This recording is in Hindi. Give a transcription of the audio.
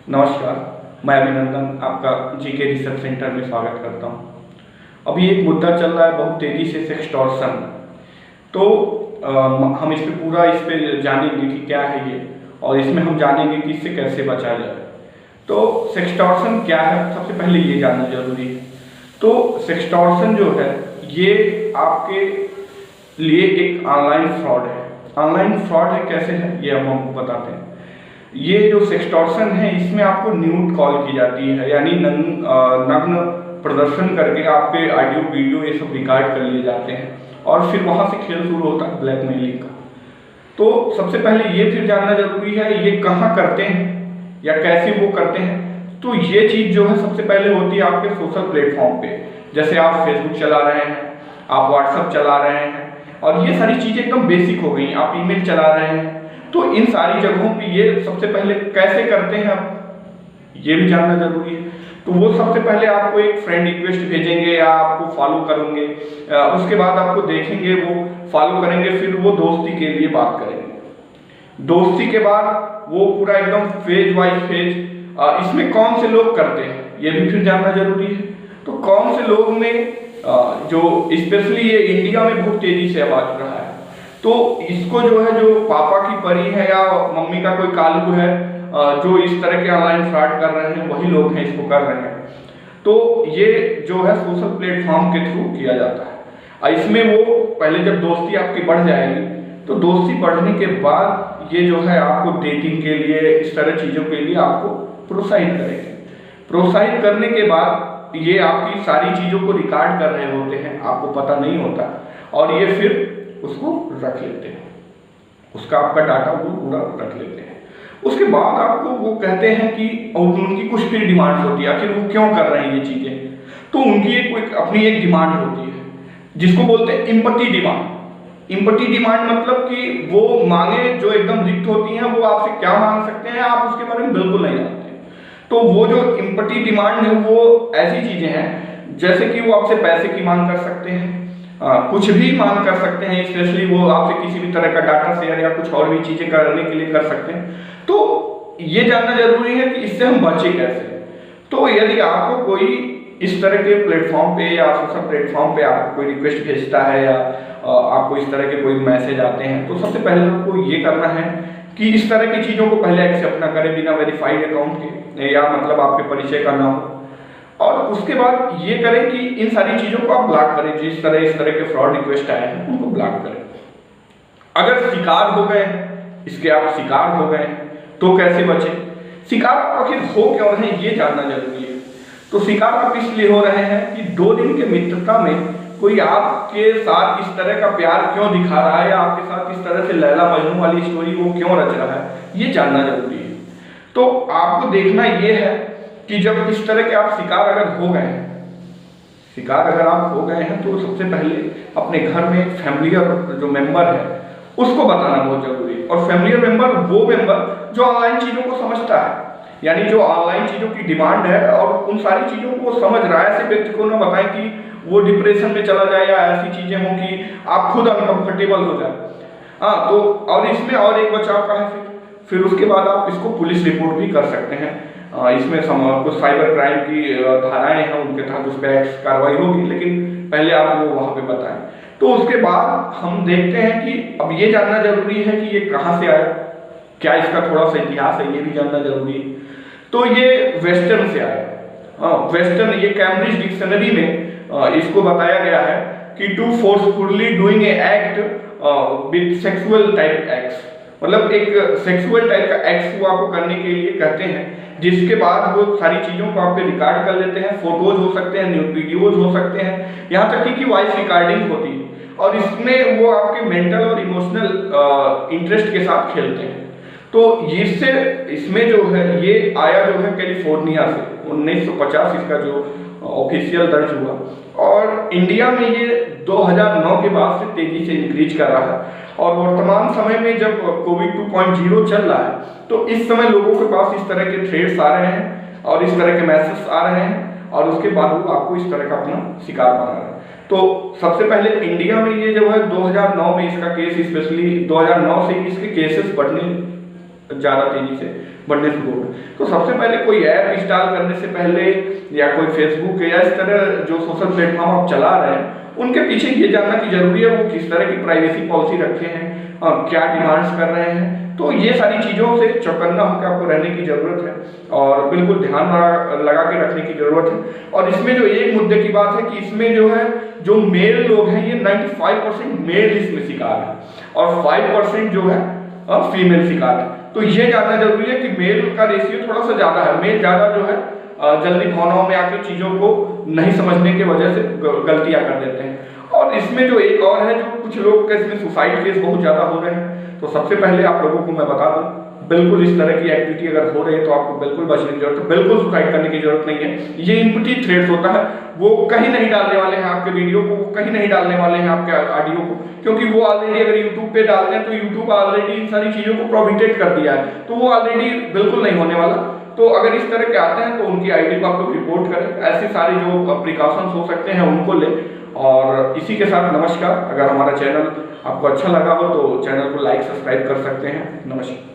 नमस्कार, मैं अभिनंदन आपका जीके रिसर्च सेंटर में स्वागत करता हूं। अभी एक मुद्दा चल रहा है बहुत तेज़ी से, सेक्सटॉर्शन। तो हम इस पे जानेंगे कि क्या है ये, और इसमें हम जानेंगे कि इससे कैसे बचा जाए। तो सेक्सटॉर्शन क्या है, सबसे पहले ये जानना जरूरी है। तो सेक्सटॉर्शन जो है ये आपके लिए एक ऑनलाइन फ्रॉड है। ऑनलाइन फ्रॉड है, कैसे है ये हम आपको बताते हैं। ये जो सेक्सटॉर्शन है इसमें आपको न्यूड कॉल की जाती है, यानी नग्न प्रदर्शन करके आपके ऑडियो वीडियो ये सब रिकॉर्ड कर लिए जाते हैं, और फिर वहाँ से खेल शुरू होता है ब्लैकमेलिंग का। तो सबसे पहले ये फिर जानना जरूरी है ये कहाँ करते हैं या कैसे वो करते हैं। तो ये चीज़ जो है सबसे पहले होती है आपके सोशल प्लेटफॉर्म पे। जैसे आप फेसबुक चला रहे हैं, आप व्हाट्सअप चला रहे हैं, और ये सारी चीज़ें एकदम बेसिक हो गई। आप ईमेल चला रहे हैं, तो इन सारी जगहों पे ये सबसे पहले कैसे करते हैं आप ये भी जानना जरूरी है। तो वो सबसे पहले आपको एक फ्रेंड रिक्वेस्ट भेजेंगे या आपको फॉलो करेंगे, उसके बाद आपको देखेंगे, वो फॉलो करेंगे, फिर वो दोस्ती के लिए बात करेंगे। दोस्ती के बाद वो पूरा एकदम फेज वाइज फेज, इसमें कौन से लोग करते हैं ये भी फिर जानना जरूरी है। तो कौन से लोग में जो स्पेशली ये इंडिया में बहुत तेजी से आवाज रहा है, तो इसको जो है जो पापा की परी है या मम्मी का कोई कालू है जो इस तरह के ऑनलाइन फ्रॉड कर रहे हैं, वही लोग हैं इसको कर रहे हैं। तो ये जो है सोशल प्लेटफॉर्म के थ्रू किया जाता है। और इसमें वो पहले जब दोस्ती आपकी बढ़ जाएगी, तो दोस्ती बढ़ने के बाद ये जो है आपको डेटिंग के लिए, इस तरह चीज़ों के लिए आपको प्रोत्साहित करेंगे। प्रोत्साहित करने के बाद ये आपकी सारी चीज़ों को रिकॉर्ड कर रहे होते हैं, आपको पता नहीं होता, और ये फिर उसको रख लेते हैं, उसका आपका डाटा वो पूरा रख लेते हैं। उसके बाद आपको वो कहते हैं कि उनकी कुछ फिर डिमांड्स होती है, आखिर वो क्यों कर रहे हैं ये चीज़ें। तो उनकी अपनी एक डिमांड होती है जिसको बोलते हैं इम्पटी डिमांड। इम्पटी डिमांड मतलब कि वो मांगे जो एकदम रिक्त होती हैं, वो आपसे क्या मांग सकते हैं आप उसके बारे में बिल्कुल नहीं जानते। तो वो जो इम्पटी डिमांड है वो ऐसी चीज़ें हैं जैसे कि वो आपसे पैसे की मांग कर सकते हैं, कुछ भी मांग कर सकते हैं, स्पेशली वो आपसे किसी भी तरह का डाटा शेयर या कुछ और भी चीजें करने के लिए कर सकते हैं। तो ये जानना जरूरी है कि इससे हम बचे कैसे। तो यदि आपको कोई इस तरह के प्लेटफॉर्म पे या सोशल प्लेटफॉर्म पे आपको कोई रिक्वेस्ट भेजता है या आपको इस तरह के कोई मैसेज आते हैं, तो सबसे पहले आपको ये करना है कि इस तरह की चीज़ों को पहले एक्सेप्ट ना करें बिना वेरीफाइड अकाउंट के, या मतलब आपके परिचय का ना हो। और उसके बाद ये करें कि इन सारी चीज़ों को आप ब्लॉक करें, जिस तरह इस तरह के फ्रॉड रिक्वेस्ट आए हैं उनको ब्लॉक करें। अगर शिकार हो गए, इसके आप शिकार हो गए, तो कैसे बचें। शिकार आप आखिर हो क्यों रहे हैं ये जानना जरूरी है। तो शिकार आप इसलिए हो रहे हैं कि 2 दिन के मित्रता में कोई आपके साथ इस तरह का प्यार क्यों दिखा रहा है, या आपके साथ इस तरह से लैला मजनू वाली स्टोरी वो क्यों रच रहा है, ये जानना जरूरी है। तो आपको देखना ये है कि जब इस तरह के आप शिकार अगर हो गए हैं, शिकार अगर आप हो गए हैं, तो सबसे पहले अपने घर में फैमिलियर जो मेंबर है उसको बताना बहुत जरूरी है। और फैमिलियर मेंबर वो मेंबर जो ऑनलाइन चीज़ों को समझता है, यानी जो ऑनलाइन चीज़ों की डिमांड है और उन सारी चीज़ों को समझ रहा है। ऐसे व्यक्ति को ना बताएं कि वो डिप्रेशन में चला जाए या ऐसी चीज़ें हों कि आप खुद अनकंफर्टेबल हो जाए। हाँ, तो और इसमें और एक बचाव का है, फिर उसके बाद आप इसको पुलिस रिपोर्ट भी कर सकते हैं। इसमें कुछ साइबर क्राइम की धाराएं हैं, उनके तहत उस पर कार्रवाई होगी, लेकिन पहले आप वो वहाँ पे बताएं। तो उसके बाद हम देखते हैं कि अब ये जानना जरूरी है कि ये कहाँ से आया, क्या इसका थोड़ा सा इतिहास है, ये भी जानना जरूरी है। तो ये वेस्टर्न से आया। वेस्टर्न, ये कैम्ब्रिज डिक्शनरी में इसको बताया गया है कि to forcefully doing a act with sexual type acts, मतलब एक सेक्सुअल टाइप का एक्ट वो आपको करने के लिए कहते हैं, जिसके बाद वो सारी चीज़ों को आपके रिकॉर्ड कर लेते हैं। फोटोज हो सकते हैं, न्यूड वीडियोज हो सकते हैं, यहाँ तक कि वॉइस रिकॉर्डिंग होती है, और इसमें वो आपके मेंटल और इमोशनल इंटरेस्ट के साथ खेलते हैं। तो इससे इसमें जो है ये आया जो है कैलिफोर्निया से 1950 इसका जो ऑफिशियल दर्ज हुआ, और इंडिया में ये 2009 के बाद से तेजी से इंक्रीज कर रहा है। और वर्तमान समय में जब कोविड 2.0 चल रहा है, तो इस समय लोगों के पास इस तरह के थ्रेड्स आ रहे हैं और इस तरह के मैसेज आ रहे हैं, और उसके बाद वो आपको इस तरह का अपना शिकार बना रहे हैं। तो सबसे पहले इंडिया में ये जो है 2009 में इसका केस, स्पेशली 2009 से इसके केसेस बढ़ने ज़्यादा तेज़ी से बढ़ने शुरू हो गए। तो सबसे पहले कोई ऐप इंस्टॉल करने से पहले या कोई फेसबुक या इस तरह जो सोशल प्लेटफॉर्म आप चला रहे हैं उनके पीछे ये जानना कि जरूरी है वो किस तरह की प्राइवेसी पॉलिसी रखे हैं, क्या डिमांड्स कर रहे हैं। तो ये सारी चीज़ों से चौकन्ना होकर आपको रहने की ज़रूरत है और बिल्कुल ध्यान लगा के रखने की ज़रूरत है। और इसमें जो एक मुद्दे की बात है कि इसमें जो है जो मेल लोग हैं ये 95% मेल इसमें शिकार है और 5% जो है फीमेल शिकार है। तो ये जानना जरूरी है कि मेल का रेशियो थोड़ा सा ज़्यादा है। मेल ज़्यादा जो है जल्दी भावनाओं में आके चीज़ों को नहीं समझने की वजह से गलतियाँ कर देते हैं। और इसमें जो एक और है, जो कुछ लोग के इसमें सुसाइड केस बहुत ज़्यादा हो रहे हैं। तो सबसे पहले आप लोगों को मैं बता दूं, बिल्कुल इस तरह की एक्टिविटी अगर हो रही है तो आपको बिल्कुल बचने की जरूरत है, बिल्कुल सुसाइड करने की जरूरत नहीं है। ये इम्पटी थ्रेड्स होता है, वो कहीं नहीं डालने वाले हैं आपके वीडियो को, वो कहीं नहीं डालने वाले हैं आपके ऑडियो को, क्योंकि वो ऑलरेडी अगर यूट्यूब पे डालते हैं तो यूट्यूब ऑलरेडी इन सारी चीज़ों को प्रोहिबिटेड कर दिया है, तो वो ऑलरेडी बिल्कुल नहीं होने वाला। तो अगर इस तरह के आते हैं तो उनकी आईडी को आप लोग रिपोर्ट करें, ऐसे सारे जो प्रिकॉशंस हो सकते हैं उनको लें। और इसी के साथ नमस्कार। अगर हमारा चैनल आपको अच्छा लगा हो तो चैनल को लाइक सब्सक्राइब कर सकते हैं। नमस्कार।